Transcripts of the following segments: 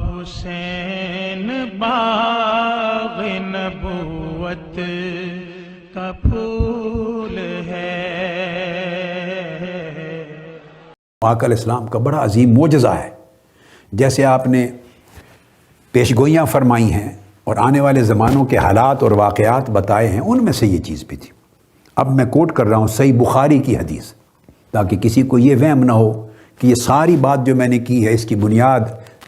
حسین باغ نبوت کا پھول ہے۔ آقا علیہ السلام کا بڑا عظیم معجزہ ہے، جیسے آپ نے پیشگوئیاں فرمائی ہیں اور آنے والے زمانوں کے حالات اور واقعات بتائے ہیں، ان میں سے یہ چیز بھی تھی۔ اب میں کوٹ کر رہا ہوں صحیح بخاری کی حدیث، تاکہ کسی کو یہ وہم نہ ہو کہ یہ ساری بات جو میں نے کی ہے اس کی بنیاد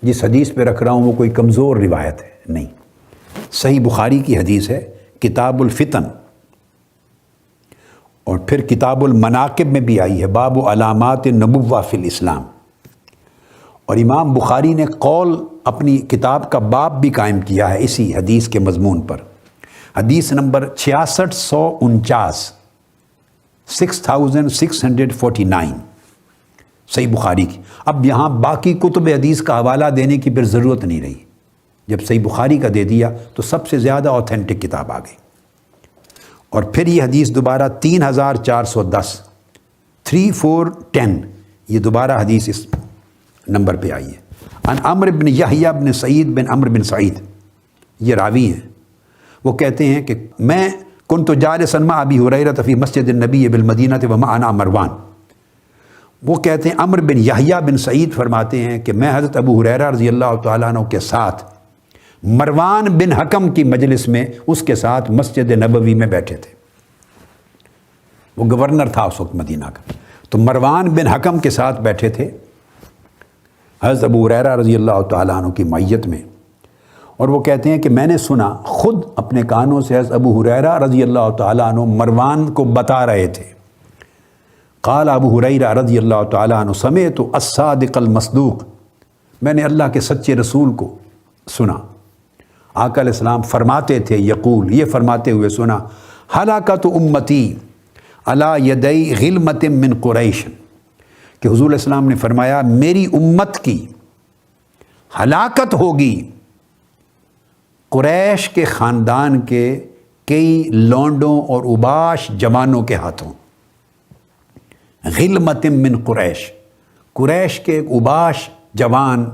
جس حدیث پہ رکھ رہا ہوں وہ کوئی کمزور روایت ہے، نہیں۔ صحیح بخاری کی حدیث ہے، کتاب الفتن، اور پھر کتاب المناقب میں بھی آئی ہے، باب علامات النبوہ فی الاسلام، اور امام بخاری نے قول اپنی کتاب کا باب بھی قائم کیا ہے اسی حدیث کے مضمون پر۔ حدیث نمبر 6649، 6649 صحیح بخاری کی۔ اب یہاں باقی کتب حدیث کا حوالہ دینے کی پھر ضرورت نہیں رہی، جب صحیح بخاری کا دے دیا تو سب سے زیادہ اوتھینٹک کتاب آ گئی۔ اور پھر یہ حدیث دوبارہ 3410، 3410، یہ دوبارہ حدیث اس نمبر پہ آئی ہے۔ عن عمرو بن یحییٰ بن سعید بن عمرو بن سعید، یہ راوی ہیں، وہ کہتے ہیں کہ میں کنت جالسا مع ابی ہریرہ فی مسجد النبی بالمدینہ ومعنا مروان۔ وہ کہتے ہیں عمرو بن یحییٰ بن سعید فرماتے ہیں کہ میں حضرت ابو ہریرہ رضی اللہ تعالیٰ عنہ کے ساتھ مروان بن حکم کی مجلس میں اس کے ساتھ مسجد نبوی میں بیٹھے تھے۔ وہ گورنر تھا اس وقت مدینہ کا، تو مروان بن حکم کے ساتھ بیٹھے تھے حضرت ابو ہریرہ رضی اللہ تعالیٰ عنہ کی معیت میں، اور وہ کہتے ہیں کہ میں نے سنا خود اپنے کانوں سے حضرت ابو ہریرہ رضی اللہ تعالیٰ عنہ مروان کو بتا رہے تھے۔ قال ابو ہریرہ رضی اللہ تعالیٰ عنہ سمعت الصادق المصدوق، میں نے اللہ کے سچے رسول کو سنا، آقا علیہ السلام فرماتے تھے، یقول، یہ فرماتے ہوئے سنا، ہلاکت امتی علی یدی غلمت من قریش، کہ حضور علیہ السلام نے فرمایا میری امت کی ہلاکت ہوگی قریش کے خاندان کے کئی لونڈوں اور اوباش جوانوں کے ہاتھوں۔ غلمت من قریش، قریش کے ایک اوباش جوان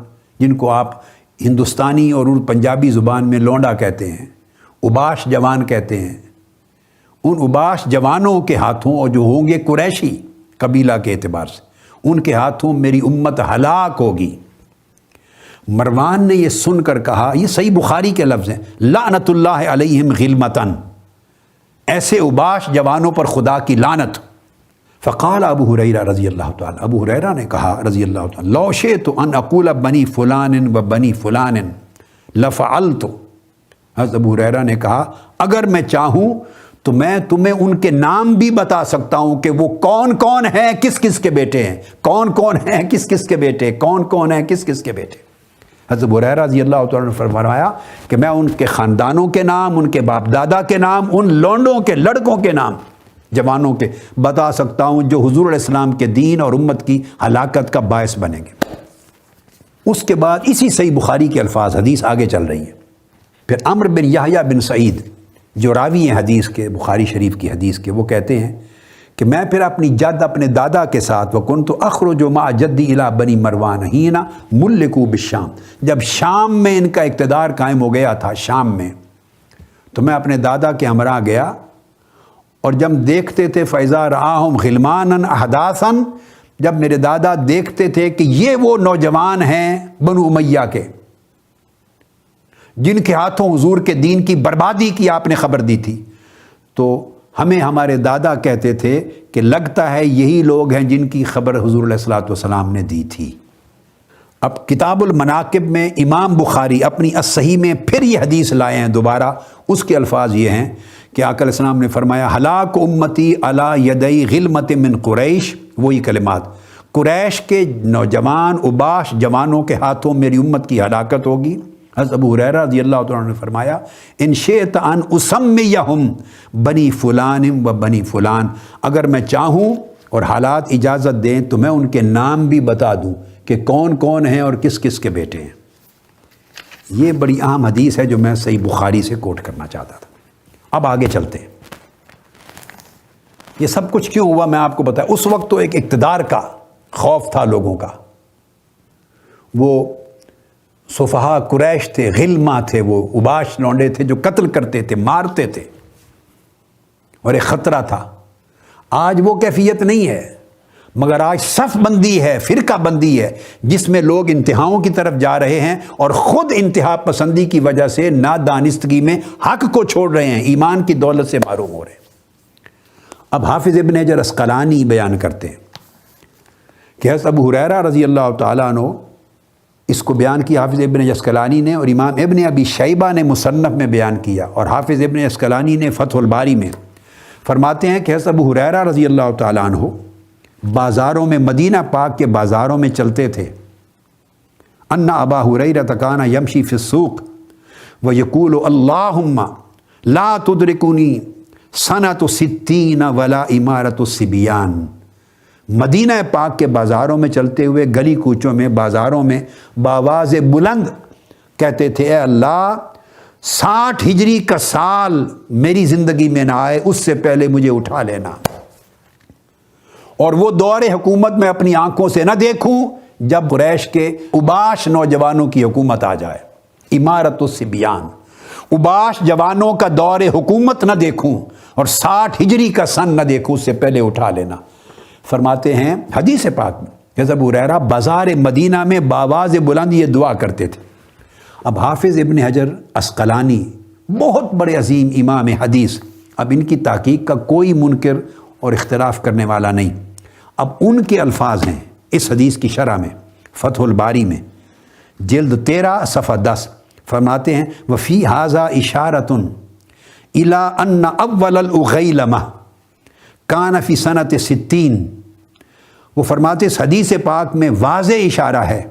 جن کو آپ ہندوستانی اور پنجابی زبان میں لونڈا کہتے ہیں، اوباش جوان کہتے ہیں، ان اوباش جوانوں کے ہاتھوں، اور جو ہوں گے قریشی قبیلہ کے اعتبار سے، ان کے ہاتھوں میری امت ہلاک ہوگی۔ مروان نے یہ سن کر کہا، یہ صحیح بخاری کے لفظ ہیں، لعنت اللہ علیہم غلمتن، ایسے اوباش جوانوں پر خدا کی لعنت۔ فقال ابو ہریرہ رضی اللہ تعالیٰ، ابو ہریرہ نے کہا رضی اللہ تعالیٰ، لو شئت ان اقول بنی فلان و بنی فلان لفعلت، حضرت ابو ہریرہ نے کہا اگر میں چاہوں تو میں تمہیں ان کے نام بھی بتا سکتا ہوں کہ وہ کون کون ہیں، کس کس کے بیٹے ہیں، کون کون ہیں کس کس کے بیٹے، کون کون ہیں کس کس کے بیٹے۔ حضرت ابو ہریرہ رضی اللہ تعالیٰ نے فرمایا کہ میں ان کے خاندانوں کے نام، ان کے باپ دادا کے نام، ان لونڈوں کے لڑکوں کے نام، جوانوں کے بتا سکتا ہوں جو حضور علیہ السلام کے دین اور امت کی ہلاکت کا باعث بنیں گے۔ اس کے بعد اسی صحیح بخاری کے الفاظ، حدیث آگے چل رہی ہے۔ پھر عمرو بن یحییٰ بن سعید جو راوی ہیں حدیث کے، بخاری شریف کی حدیث کے، وہ کہتے ہیں کہ میں پھر اپنی جد، اپنے دادا کے ساتھ، وَكُنْتُ أَخْرُجُ مَعَ جَدِّي إِلَىٰ بَنِي مَرْوَانَ حِينَ مُلِّكُوا بِالشام، جب شام میں ان کا اقتدار قائم ہو گیا تھا شام میں، تو میں اپنے دادا کے ہمراہ گیا، اور جب دیکھتے تھے فَإِذَا رَآهُمْ غِلْمَانًا أَحْدَاثًا، جب میرے دادا دیکھتے تھے کہ یہ وہ نوجوان ہیں بنو امیہ کے جن کے ہاتھوں حضور کے دین کی بربادی کی آپ نے خبر دی تھی، تو ہمیں ہمارے دادا کہتے تھے کہ لگتا ہے یہی لوگ ہیں جن کی خبر حضور علیہ الصلوۃ والسلام نے دی تھی۔ اب کتاب المناقب میں امام بخاری اپنی الصحیح میں پھر یہ حدیث لائے ہیں دوبارہ، اس کے الفاظ یہ ہیں کہ آقا علیہ السلام نے فرمایا ہلاک امتی علی یدی غلمت من قریش، وہی کلمات، قریش کے نوجوان اوباش جوانوں کے ہاتھوں میری امت کی ہلاکت ہوگی۔ حضرت ابو ہریرہ رضی اللہ تعالیٰ نے فرمایا ان شئت ان اسمیہم بنی فلان و بنی فلان، اگر میں چاہوں اور حالات اجازت دیں تو میں ان کے نام بھی بتا دوں کہ کون کون ہیں اور کس کس کے بیٹے ہیں۔ یہ بڑی اہم حدیث ہے جو میں صحیح بخاری سے کوٹ کرنا چاہتا تھا۔ اب آگے چلتے ہیں، یہ سب کچھ کیوں ہوا میں آپ کو بتایا۔ اس وقت تو ایک اقتدار کا خوف تھا لوگوں کا، وہ صفحاء قریش تھے، غلما تھے، وہ اباش لونڈے تھے جو قتل کرتے تھے، مارتے تھے اور ایک خطرہ تھا۔ آج وہ کیفیت نہیں ہے، مگر آج صف بندی ہے، فرقہ بندی ہے، جس میں لوگ انتہاؤں کی طرف جا رہے ہیں اور خود انتہا پسندی کی وجہ سے نادانستگی میں حق کو چھوڑ رہے ہیں، ایمان کی دولت سے محروم ہو رہے ہیں۔ اب حافظ ابن حجر عسقلانی بیان کرتے ہیں کہ حضرت ابو ہریرہ رضی اللہ تعالیٰ عنہ، اس کو بیان کیا حافظ ابن حجر عسقلانی نے، اور امام ابن ابی شیبہ نے مصنف میں بیان کیا، اور حافظ ابن عسقلانی نے فتح الباری میں فرماتے ہیں کہ حضرت ابو ہریرہ رضی اللہ تعالیٰ عنہ بازاروں میں، مدینہ پاک کے بازاروں میں چلتے تھے۔ ان ابا ہریرہ کان یمشی فی السوق ویقول اللہم لا تدرکنی سنۃ ستین ولا امارۃ الصبیان۔ مدینہ پاک کے بازاروں میں چلتے ہوئے، گلی کوچوں میں، بازاروں میں بآواز بلند کہتے تھے، اے اللہ 60 ہجری کا سال میری زندگی میں نہ آئے، اس سے پہلے مجھے اٹھا لینا، اور وہ دور حکومت میں اپنی آنکھوں سے نہ دیکھوں جب قریش کے اباش نوجوانوں کی حکومت آ جائے۔ امارت الصبیان، اباش جوانوں کا دور حکومت نہ دیکھوں، اور 60 ہجری کا سن نہ دیکھوں، اس سے پہلے اٹھا لینا۔ فرماتے ہیں حدیث پاک میں کہ ابو ہریرہ بازار مدینہ میں بآواز بلند یہ دعا کرتے تھے۔ اب حافظ ابن حجر عسقلانی بہت بڑے عظیم امام حدیث، اب ان کی تحقیق کا کوئی منکر اور اختلاف کرنے والا نہیں۔ اب ان کے الفاظ ہیں اس حدیث کی شرح میں، فتح الباری میں جلد 13 صفحہ 10، فرماتے ہیں وفی ھذا اشارۃ الی ان اول الاغیلمہ کان فی سنۃ 60۔ وہ فرماتے اس حدیث پاک میں واضح اشارہ ہے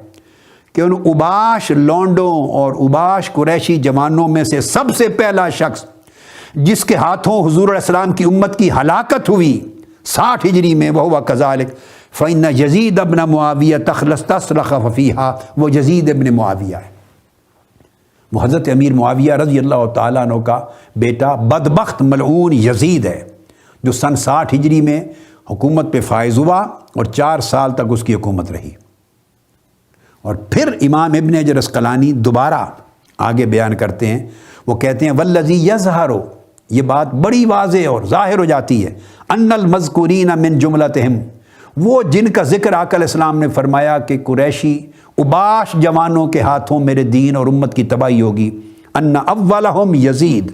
کہ ان اباش لونڈوں اور اباش قریشی جوانوں میں سے سب سے پہلا شخص جس کے ہاتھوں حضور علیہ السلام کی امت کی ہلاکت ہوئی 60 ہجری میں، وہو کذالک فإن یزید ابن معاویہ استصرخ فیہا، وہ یزید ابن معاویہ ہے، وہ حضرت امیر معاویہ رضی اللہ تعالیٰ عنہ کا بیٹا بدبخت ملعون یزید ہے، جو سن 60 ہجری میں حکومت پہ فائز ہوا اور 4 سال تک اس کی حکومت رہی۔ اور پھر امام ابن حجر عسقلانی دوبارہ آگے بیان کرتے ہیں، وہ کہتے ہیں والذی یظہر، یہ بات بڑی واضح اور ظاہر ہو جاتی ہے، ان المذکورین من جملتہم، وہ جن کا ذکر آقا علیہ السلام نے فرمایا کہ قریشی اباش جوانوں کے ہاتھوں میرے دین اور امت کی تباہی ہوگی، ان اولہم یزید،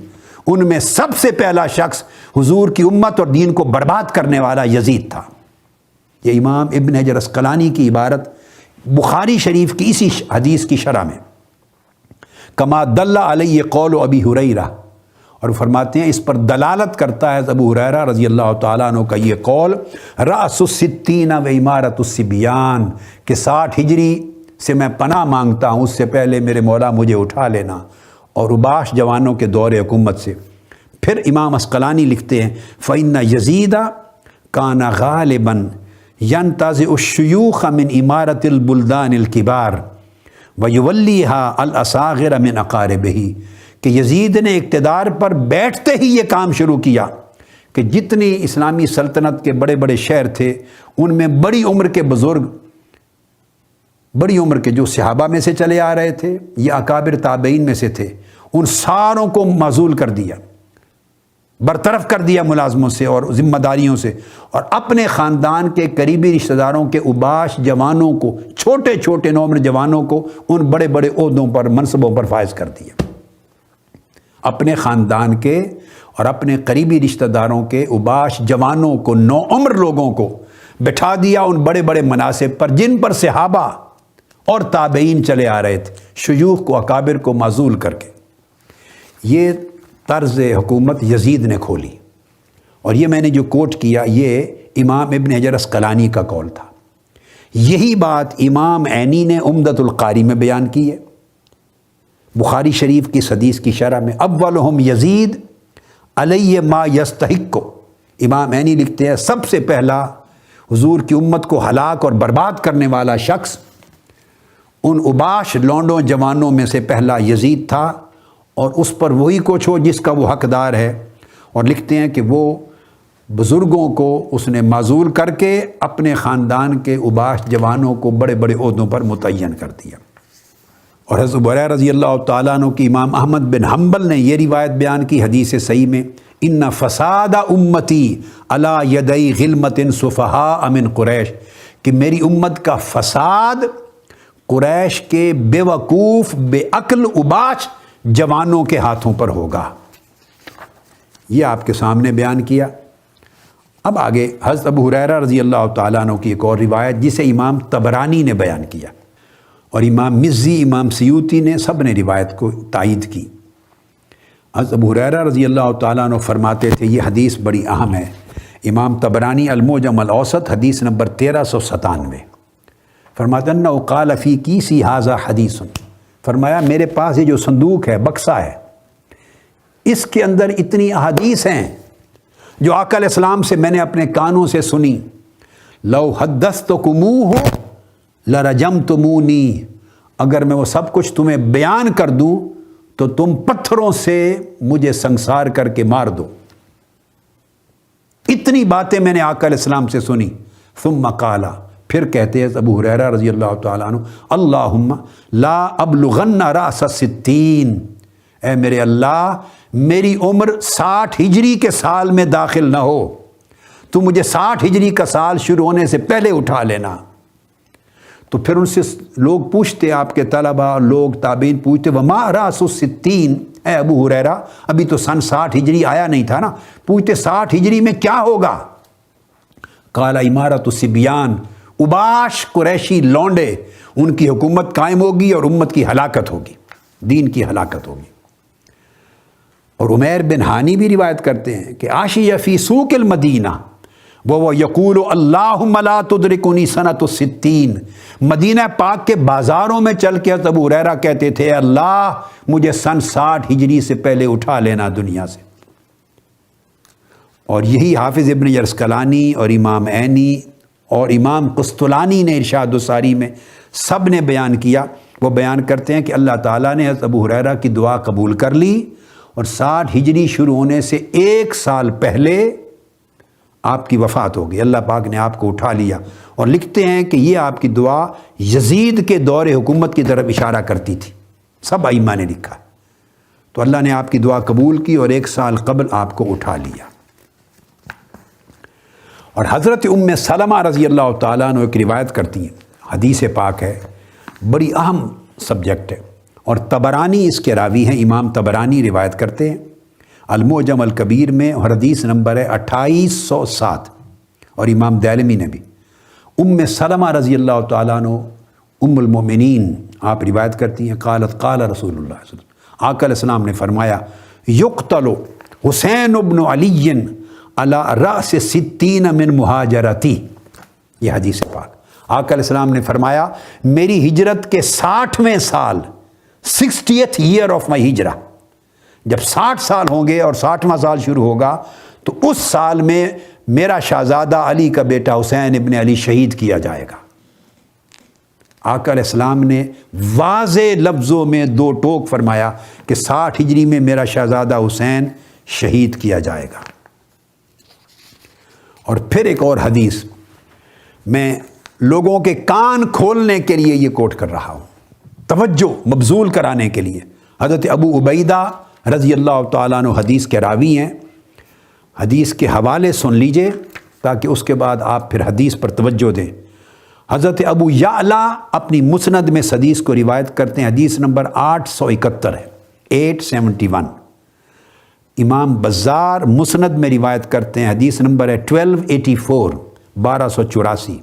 ان میں سب سے پہلا شخص حضور کی امت اور دین کو برباد کرنے والا یزید تھا۔ یہ امام ابن حجر عسقلانی کی عبارت بخاری شریف کی اسی حدیث کی شرح میں، کما دل علیہ قول ابی ہریرہ، اور فرماتے ہیں اس پر دلالت کرتا ہے ابو ہریرہ رضی اللہ تعالیٰ عنہ کا یہ قول، رأس الستین و امارت الصبیان، کہ 60 ہجری سے میں پناہ مانگتا ہوں، اس سے پہلے میرے مولا مجھے اٹھا لینا، اور اباش جوانوں کے دور حکومت سے۔ پھر امام عسقلانی لکھتے ہیں فإن یزید کان غالبا ینتزع الشیوخ من امارت البلدان الکبار ویولیہا الاصاغر من اقاربہ، کہ یزید نے اقتدار پر بیٹھتے ہی یہ کام شروع کیا کہ جتنی اسلامی سلطنت کے بڑے بڑے شہر تھے ان میں بڑی عمر کے بزرگ، بڑی عمر کے جو صحابہ میں سے چلے آ رہے تھے یا اکابر تابعین میں سے تھے، ان ساروں کو معزول کر دیا، برطرف کر دیا ملازموں سے اور ذمہ داریوں سے، اور اپنے خاندان کے قریبی رشتہ داروں کے اباش جوانوں کو، چھوٹے چھوٹے نوعمر جوانوں کو ان بڑے بڑے عہدوں پر، منصبوں پر فائز کر دیا۔ اپنے خاندان کے اور اپنے قریبی رشتہ داروں کے اباش جوانوں کو، نوعمر لوگوں کو بٹھا دیا ان بڑے بڑے مناصب پر جن پر صحابہ اور تابعین چلے آ رہے تھے، شیوخ کو، اکابر کو معزول کر کے۔ یہ طرز حکومت یزید نے کھولی، اور یہ میں نے جو کوٹ کیا یہ امام ابن حجر عسقلانی کا قول تھا۔ یہی بات امام عینی نے عمدۃ القاری میں بیان کی ہے، بخاری شریف کی حدیث کی شرح میں، اولہم یزید علیہ ما یستحق، امام عینی لکھتے ہیں سب سے پہلا حضور کی امت کو ہلاک اور برباد کرنے والا شخص ان اباش لونڈوں جوانوں میں سے پہلا یزید تھا، اور اس پر وہی کچھ ہو جس کا وہ حقدار ہے، اور لکھتے ہیں کہ وہ بزرگوں کو اس نے معزول کر کے اپنے خاندان کے اوباش جوانوں کو بڑے بڑے عہدوں پر متعین کر دیا۔ اور حضرت ابو ہریرہ رضی اللہ تعالیٰ عنہ کی امام احمد بن حنبل نے یہ روایت بیان کی حدیث صحیح میں، ان فساد امتی علی یدی غلمت سفہاء من قریش، کہ میری امت کا فساد قریش کے بے وقوف بے عقل اوباش جوانوں کے ہاتھوں پر ہوگا۔ یہ آپ کے سامنے بیان کیا۔ اب آگے حضرت ابو ہریرہ رضی اللہ تعالیٰ عنہ کی ایک اور روایت جسے امام طبرانی نے بیان کیا، اور امام مزی، امام سیوطی نے سب نے روایت کو تائید کی۔ حضرت ابو ہریرہ رضی اللہ تعالیٰ عنہ فرماتے تھے، یہ حدیث بڑی اہم ہے، امام طبرانی المعجم الاوسط حدیث نمبر 1397، فرماتے انہ قال فی کیسی ھذا حدیث، فرمایا میرے پاس یہ جو صندوق ہے، بکسہ ہے، اس کے اندر اتنی احادیث ہیں جو آقا علیہ السلام سے میں نے اپنے کانوں سے سنی، لو حدثتکموہ لرجمتمونی، اگر میں وہ سب کچھ تمہیں بیان کر دوں تو تم پتھروں سے مجھے سنسار کر کے مار دو۔ اتنی باتیں میں نے آقا علیہ السلام سے سنی۔ ثم قال، پھر کہتے ہیں ابو ہریرہ رضی اللہ تعالیٰ عنہ، اللہم لا ابلغن رأس 60، اے میرے اللہ میری عمر 60 ہجری کے سال میں داخل نہ ہو، تو مجھے 60 ہجری کا سال شروع ہونے سے پہلے اٹھا لینا۔ تو پھر ان سے لوگ پوچھتے، آپ کے طلبہ اور لوگ تابعین پوچھتے، وما رأس 60، اے ابو ہریرہ ابھی تو سن 60 ہجری آیا نہیں تھا نا، پوچھتے 60 ہجری میں کیا ہوگا؟ قال امارت الصبیان، اوباش قریشی لونڈے، ان کی حکومت قائم ہوگی اور امت کی ہلاکت ہوگی، دین کی ہلاکت ہوگی۔ اور عمیر بن ہانی بھی روایت کرتے ہیں کہ عاشی فی سوق المدینہ وہ یقول اللہم لا تدرکنی سنۃ 60، مدینہ پاک کے بازاروں میں چل کے حضرت ابو ہریرہ کہتے تھے، اللہ مجھے سن 60 ہجری سے پہلے اٹھا لینا دنیا سے۔ اور یہی حافظ ابن یرسقلانی اور امام عینی اور امام قسطلانی نے ارشاد الساری میں سب نے بیان کیا۔ وہ بیان کرتے ہیں کہ اللہ تعالیٰ نے حضرت ابو ہریرہ کی دعا قبول کر لی، اور 60 ہجری شروع ہونے سے 1 سال پہلے آپ کی وفات ہو گئی، اللہ پاک نے آپ کو اٹھا لیا۔ اور لکھتے ہیں کہ یہ آپ کی دعا یزید کے دور حکومت کی طرف اشارہ کرتی تھی، سب ائمہ نے لکھا۔ تو اللہ نے آپ کی دعا قبول کی اور 1 سال قبل آپ کو اٹھا لیا۔ اور حضرت ام سلمہ رضی اللہ تعالیٰ عنہ ایک روایت کرتی ہیں، حدیث پاک ہے، بڑی اہم سبجیکٹ ہے، اور طبرانی اس کے راوی ہیں، امام طبرانی روایت کرتے ہیں المعجم الکبیر میں، اور حدیث نمبر ہے 2807، اور امام دارمی نے بھی۔ ام سلمہ رضی اللہ تعالیٰ عنہ ام المؤمنین آپ روایت کرتی ہیں، قالت قال رسول اللہ صلی اللہ علیہ وسلم، آقا علیہ السلام نے فرمایا، یقتل حسین ابن علی علی رأس 60 من مہاجرتی، یہ حدیث پاک۔ آقا علیہ السلام نے فرمایا میری ہجرت کے 60ویں سال، 60th year of my ہجرہ، جب 60 سال ہوں گے اور 60واں سال شروع ہوگا تو اس سال میں میرا شہزادہ علی کا بیٹا حسین ابن علی شہید کیا جائے گا۔ آقا علیہ السلام نے واضح لفظوں میں 2 ٹوک فرمایا کہ 60 ہجری میں میرا شہزادہ حسین شہید کیا جائے گا۔ اور پھر ایک اور حدیث میں لوگوں کے کان کھولنے کے لیے یہ کوٹ کر رہا ہوں، توجہ مبذول کرانے کے لیے۔ حضرت ابو عبیدہ رضی اللہ تعالیٰ عنہ حدیث کے راوی ہیں، حدیث کے حوالے سن لیجئے تاکہ اس کے بعد آپ پھر حدیث پر توجہ دیں۔ حضرت ابو یعلا اپنی مسند میں اس حدیث کو روایت کرتے ہیں، حدیث نمبر 871 ہے، 871۔ امام بزار مسند میں روایت کرتے ہیں، حدیث نمبر ہے 1284، 1284۔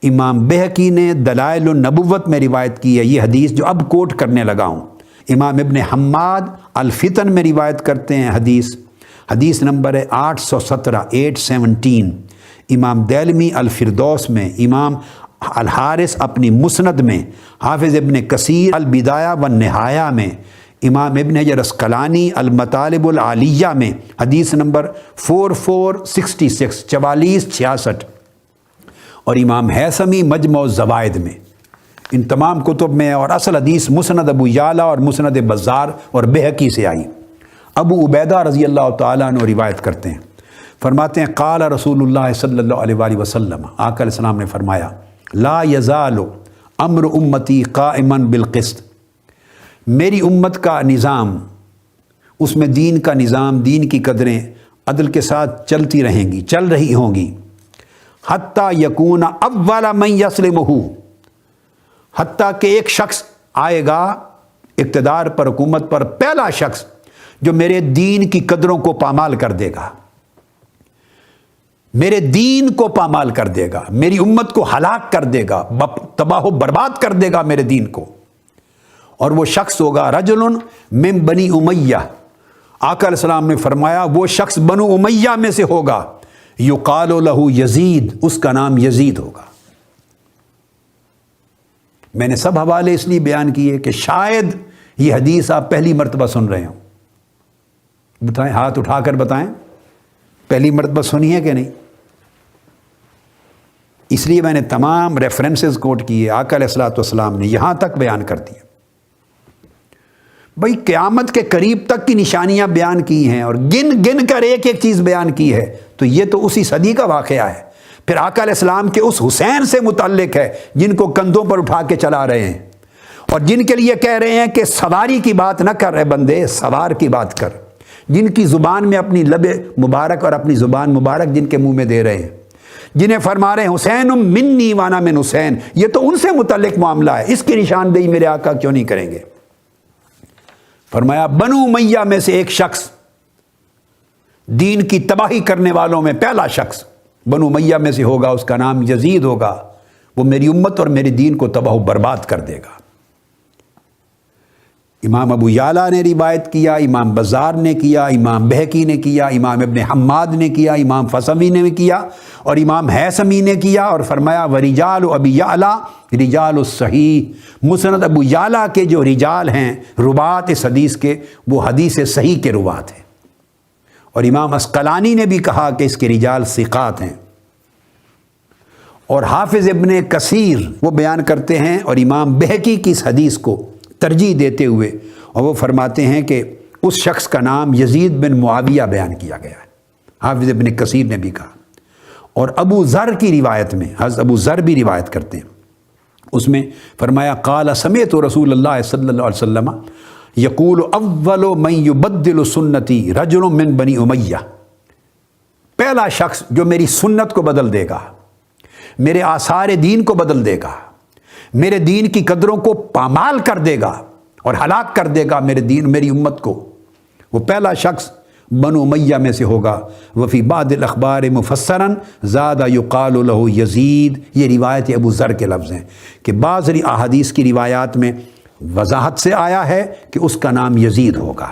امام بہقی نے دلائل النبوت میں روایت کی ہے یہ حدیث جو اب کوٹ کرنے لگا ہوں۔ امام ابن حماد الفتن میں روایت کرتے ہیں حدیث نمبر ہے 817، 817۔ امام دارمی الفردوس میں، امام الحارث اپنی مسند میں، حافظ ابن کثیر البدایہ والنہایہ میں، امام ابن حجر عسقلانی المطالب العالیہ میں، حدیث نمبر 4466، 4466، اور امام حیثمی مجمع الزوائد میں۔ ان تمام کتب میں اور اصل حدیث مسند ابو یعلا اور مسند بزار اور بہقی سے آئی۔ ابو عبیدہ رضی اللہ تعالیٰ عنہ روایت کرتے ہیں، فرماتے ہیں قال رسول اللہ صلی اللہ علیہ وآلہ وسلم، آقا علیہ السلام نے فرمایا لا یزال امر امتی قائما بالقسط، میری امت کا نظام، اس میں دین کا نظام، دین کی قدریں عدل کے ساتھ چلتی رہیں گی، چل رہی ہوں گی، حتیٰ یکون اول من یسلمہ، حتیٰ کہ ایک شخص آئے گا اقتدار پر، حکومت پر، پہلا شخص جو میرے دین کی قدروں کو پامال کر دے گا، میرے دین کو پامال کر دے گا، میری امت کو ہلاک کر دے گا، تباہ و برباد کر دے گا میرے دین کو، اور وہ شخص ہوگا رجل من بنی امیہ، آقا علیہ السلام نے فرمایا وہ شخص بنو امیہ میں سے ہوگا، یقال لہ یزید، اس کا نام یزید ہوگا۔ میں نے سب حوالے اس لیے بیان کیے کہ شاید یہ حدیث آپ پہلی مرتبہ سن رہے ہوں، بتائیں، ہاتھ اٹھا کر بتائیں پہلی مرتبہ سنی ہے کہ نہیں؟ اس لیے میں نے تمام ریفرنسز کوٹ کیے، آقا علیہ الصلوۃ والسلام نے یہاں تک بیان کر دیا، بھئی قیامت کے قریب تک کی نشانیاں بیان کی ہیں اور گن گن کر ایک ایک چیز بیان کی ہے، تو یہ تو اسی صدی کا واقعہ ہے۔ پھر آقا علیہ السلام کے اس حسین سے متعلق ہے جن کو کندھوں پر اٹھا کے چلا رہے ہیں، اور جن کے لیے کہہ رہے ہیں کہ سواری کی بات نہ کر رہے بندے، سوار کی بات کر، جن کی زبان میں اپنی لب مبارک اور اپنی زبان مبارک جن کے منہ میں دے رہے ہیں، جنہیں فرما رہے ہیں حسین منی وانا من حسین، یہ تو ان سے متعلق معاملہ ہے، اس کی نشاندہی میرے آقا کیوں نہیں کریں گے؟ فرمایا بنو امیہ میں سے ایک شخص، دین کی تباہی کرنے والوں میں پہلا شخص بنو امیہ میں سے ہوگا، اس کا نام یزید ہوگا، وہ میری امت اور میری دین کو تباہ و برباد کر دے گا۔ امام ابو یعلا نے روایت کیا، امام بزار نے کیا، امام بہقی نے کیا، امام ابن حماد نے کیا، امام فسوی نے کیا، اور امام حیثمی نے کیا، اور فرمایا ورجال ابی یعلا رجال الصحیح، مسند ابو یعلا کے جو رجال ہیں روات اس حدیث کے، وہ حدیث صحیح کے روات ہیں، اور امام عسقلانی نے بھی کہا کہ اس کے رجال ثقات ہیں، اور حافظ ابن کثیر وہ بیان کرتے ہیں اور امام بہقی کی اس حدیث کو ترجیح دیتے ہوئے، اور وہ فرماتے ہیں کہ اس شخص کا نام یزید بن معاویہ بیان کیا گیا ہے، حافظ ابن کثیر نے بھی کہا، اور ابو ذر کی روایت میں، حضرت ابو ذر بھی روایت کرتے ہیں، اس میں فرمایا قال سمعت رسول اللہ صلی اللہ علیہ وسلم یقول اول من یبدل سنتی رجل من بنی امیہ، پہلا شخص جو میری سنت کو بدل دے گا، میرے آثار دین کو بدل دے گا، میرے دین کی قدروں کو پامال کر دے گا اور ہلاک کر دے گا میرے دین، میری امت کو، وہ پہلا شخص بنو امیہ میں سے ہوگا۔ وفی بعض الاخبار مفسرا زاد یقال لہ یزید، یہ روایت ابو ذر کے لفظ ہیں کہ بعض احادیث کی روایات میں وضاحت سے آیا ہے کہ اس کا نام یزید ہوگا۔